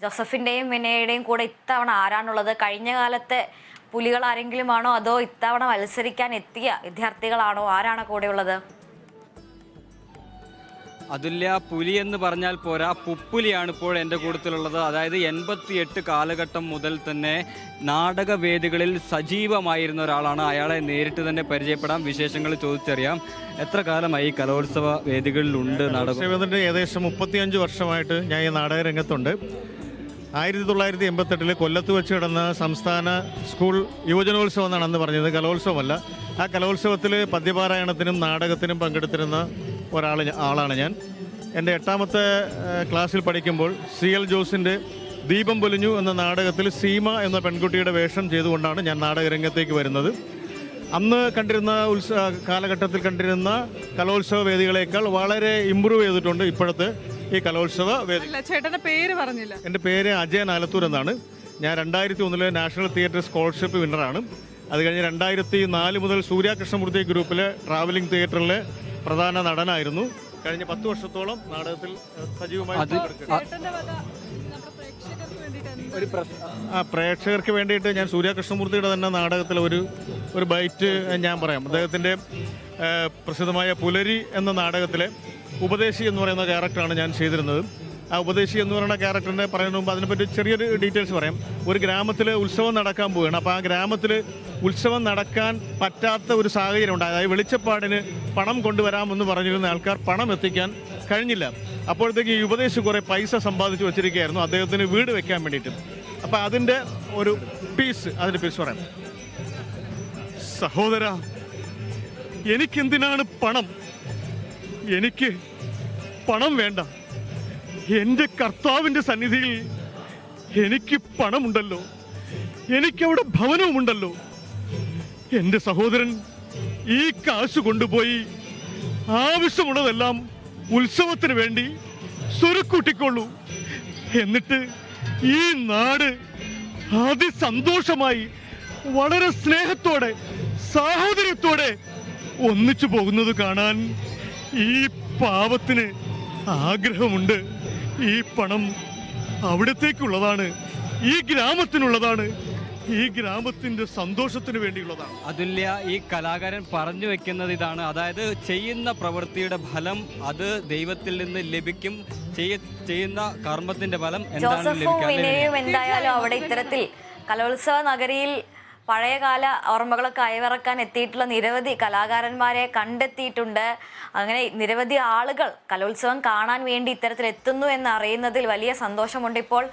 ജോസഫിന്റെയും വിനയുടെയും കൂടെ ഇത്തവണ ആരാണുള്ളത്? കഴിഞ്ഞ കാലത്തെ പുലികൾ ആരെങ്കിലും ആണോ, അതോ ഇത്തവണ മത്സരിക്കാൻ എത്തിയ വിദ്യാർത്ഥികളാണോ? ആരാണ് കൂടെയുള്ളത്? അതുല്യ, പുലി എന്ന് പറഞ്ഞാൽ പോരാ, പുപ്പുലിയാണ് ഇപ്പോൾ എൻ്റെ കൂട്ടത്തിലുള്ളത്. അതായത് 88 കാലഘട്ടം മുതൽ തന്നെ നാടകവേദികളിൽ സജീവമായിരുന്ന ഒരാളാണ്. അയാളെ നേരിട്ട് തന്നെ പരിചയപ്പെടാം, വിശേഷങ്ങൾ ചോദിച്ചറിയാം. എത്ര കാലമായി കലോത്സവ വേദികളിലുണ്ട് നാടകം? ഏകദേശം 35 വർഷമായിട്ട് ഞാൻ ഈ നാടക രംഗത്തുണ്ട്. 1988 കൊല്ലത്ത് വെച്ച് കിടന്ന സംസ്ഥാന സ്കൂൾ യുവജനോത്സവം എന്നാണ് അന്ന് പറഞ്ഞത്, കലോത്സവമല്ല. ആ കലോത്സവത്തിൽ പദ്യപാരായണത്തിനും നാടകത്തിനും പങ്കെടുത്തിരുന്ന ആളാണ് ഞാൻ. എൻ്റെ 8ാമത്തെ ക്ലാസ്സിൽ പഠിക്കുമ്പോൾ CL ജോസിൻ്റെ ദീപം പൊലിഞ്ഞു എന്ന നാടകത്തിൽ സീമ എന്ന പെൺകുട്ടിയുടെ വേഷം ചെയ്തുകൊണ്ടാണ് ഞാൻ നാടകരംഗത്തേക്ക് വരുന്നത്. അന്ന് കണ്ടിരുന്ന കാലഘട്ടത്തിൽ കണ്ടിരുന്ന കലോത്സവ വേദികളേക്കാൾ വളരെ ഇമ്പ്രൂവ് ചെയ്തിട്ടുണ്ട് ഇപ്പോഴത്തെ ഈ കലോത്സവ വേദി. ചേട്ടന്റെ പേര് പറഞ്ഞില്ല. എൻ്റെ പേര് അജയൻ ആലത്തൂർ എന്നാണ്. ഞാൻ 2001 നാഷണൽ തിയേറ്റർ സ്കോളർഷിപ്പ് വിന്നറാണ്. അത് കഴിഞ്ഞ് 2004 മുതൽ സൂര്യ കൃഷ്ണമൂർത്തി ഗ്രൂപ്പിലെ ട്രാവലിംഗ് തിയേറ്ററിലെ പ്രധാന നടനായിരുന്നു. കഴിഞ്ഞ 10 വർഷത്തോളം നാടകത്തിൽ സജീവമായി പ്രേക്ഷകർക്ക് വേണ്ടിയിട്ട് ഞാൻ സൂര്യ കൃഷ്ണമൂർത്തിയുടെ തന്നെ നാടകത്തിലെ ഒരു ബൈറ്റ് ഞാൻ പറയാം. അദ്ദേഹത്തിൻ്റെ പ്രസിദ്ധമായ പുലരി എന്ന നാടകത്തിലെ ഉപദേശി എന്ന് പറയുന്ന ക്യാരക്ടറാണ് ഞാൻ ചെയ്തിരുന്നത്. ആ ഉപദേശി എന്ന് പറയുന്ന ക്യാരക്ടറിനെ പറയുന്നതിന് മുമ്പ് അതിനെപ്പറ്റി ചെറിയൊരു ഡീറ്റെയിൽസ് പറയാം. ഒരു ഗ്രാമത്തിൽ ഉത്സവം നടക്കാൻ പോവുകയാണ്. അപ്പോൾ ആ ഗ്രാമത്തിൽ ഉത്സവം നടക്കാൻ പറ്റാത്ത ഒരു സാഹചര്യം ഉണ്ട്. അതായത് വെളിച്ചപ്പാടിന് പണം കൊണ്ടുവരാമെന്ന് പറഞ്ഞിരുന്ന ആൾക്കാർ പണം എത്തിക്കാൻ കഴിഞ്ഞില്ല. അപ്പോഴത്തേക്ക് ഈ ഉപദേശി കുറേ പൈസ സമ്പാദിച്ച് വെച്ചിരിക്കുകയായിരുന്നു അദ്ദേഹത്തിന് വീട് വെക്കാൻ വേണ്ടിയിട്ട്. അപ്പോൾ അതിൻ്റെ അതിൻ്റെ പീസ് പറയാം. സഹോദര, എനിക്കെന്തിനാണ് പണം? എനിക്ക് പണം വേണ്ട. എൻ്റെ കർത്താവിൻ്റെ സന്നിധിയിൽ എനിക്ക് പണമുണ്ടല്ലോ, എനിക്കവിടെ ഭവനവുമുണ്ടല്ലോ. എൻ്റെ സഹോദരൻ ഈ കാശ് കൊണ്ടുപോയി ആവശ്യമുള്ളതെല്ലാം ഉത്സവത്തിന് വേണ്ടി സ്വരുക്കൂട്ടിക്കൊള്ളൂ. എന്നിട്ട് ഈ നാട് അതിസന്തോഷമായി വളരെ സ്നേഹത്തോടെ സാഹോദര്യത്തോടെ ഒന്നിച്ചു പോകുന്നത് കാണാൻ ഈ പാവത്തിന് ആഗ്രഹമുണ്ട്. ഈ പണം അവിടത്തേക്കുള്ളതാണ്, ഈ ഗ്രാമത്തിനുള്ളതാണ്, ഈ ഗ്രാമത്തിന്റെ സന്തോഷത്തിന് വേണ്ടിയുള്ളതാണ്. അതുല്യ, ഈ കലാകാരൻ പറഞ്ഞു വെക്കുന്നത് ഇതാണ്, അതായത് ചെയ്യുന്ന പ്രവൃത്തിയുടെ ഫലം അത് ദൈവത്തിൽ നിന്ന് ലഭിക്കും, ചെയ്യുന്ന കർമ്മത്തിന്റെ ഫലം എന്താണ് ലഭിക്കുക. എന്തായാലും അവിടെ ഇത്തരത്തിൽ കലോത്സവ നഗരിയിൽ പഴയകാല ഓർമ്മകളൊക്കെ അയവിറക്കാൻ എത്തിയിട്ടുള്ള നിരവധി കലാകാരന്മാരെ കണ്ടെത്തിയിട്ടുണ്ട്. അങ്ങനെ നിരവധി ആളുകൾ കലോത്സവം കാണാൻ വേണ്ടി ഇത്തരത്തിൽ എത്തുന്നു എന്ന് അറിയുന്നതിൽ വലിയ സന്തോഷമുണ്ട്. ഇപ്പോൾ